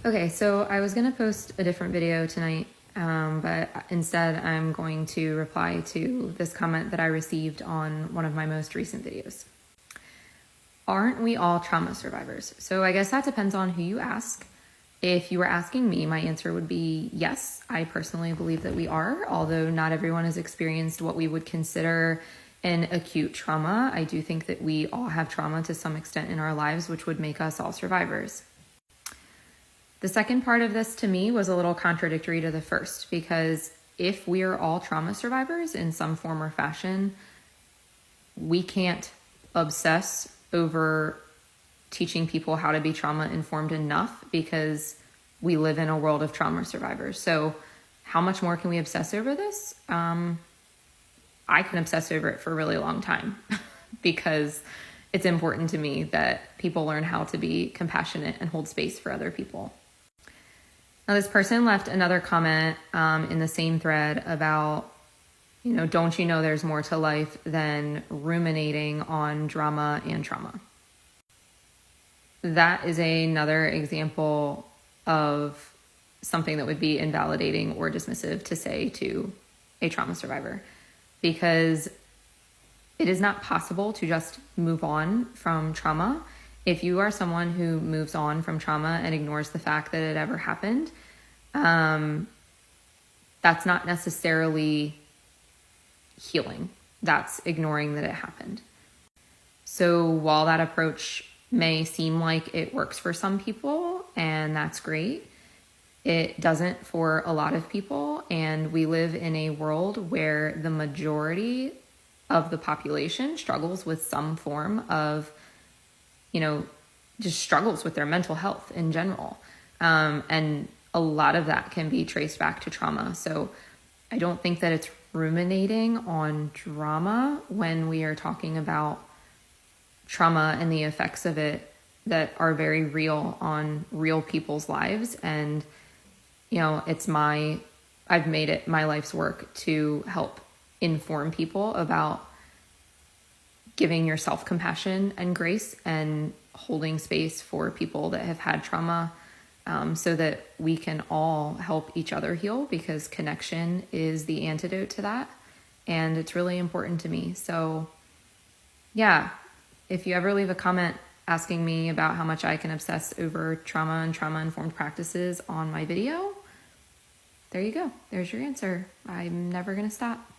Okay, so I was gonna post a different video tonight, but instead I'm going to reply to this comment that I received on one of my most recent videos. Aren't we all trauma survivors? So I guess that depends on who you ask. If you were asking me, my answer would be yes. I personally believe that we are, although not everyone has experienced what we would consider an acute trauma. I do think that we all have trauma to some extent in our lives, which would make us all survivors. The second part of this to me was a little contradictory to the first, because if we are all trauma survivors in some form or fashion, we can't obsess over teaching people how to be trauma informed enough, because we live in a world of trauma survivors. So how much more can we obsess over this? I can obsess over it for a really long time because it's important to me that people learn how to be compassionate and hold space for other people. Now, this person left another comment in the same thread about, don't you know there's more to life than ruminating on drama and trauma? That is another example of something that would be invalidating or dismissive to say to a trauma survivor, because it is not possible to just move on from trauma. If you are someone who moves on from trauma and ignores the fact that it ever happened, that's not necessarily healing. That's ignoring that it happened. So while that approach may seem like it works for some people, and that's great, it doesn't for a lot of people. And we live in a world where the majority of the population struggles with some form of, just struggles with their mental health in general. And a lot of that can be traced back to trauma. So I don't think that it's ruminating on drama when we are talking about trauma and the effects of it that are very real on real people's lives. And, I've made it my life's work to help inform people about giving yourself compassion and grace and holding space for people that have had trauma, so that we can all help each other heal, because connection is the antidote to that. And it's really important to me. So yeah, if you ever leave a comment asking me about how much I can obsess over trauma and trauma-informed practices on my video, there you go. There's your answer. I'm never going to stop.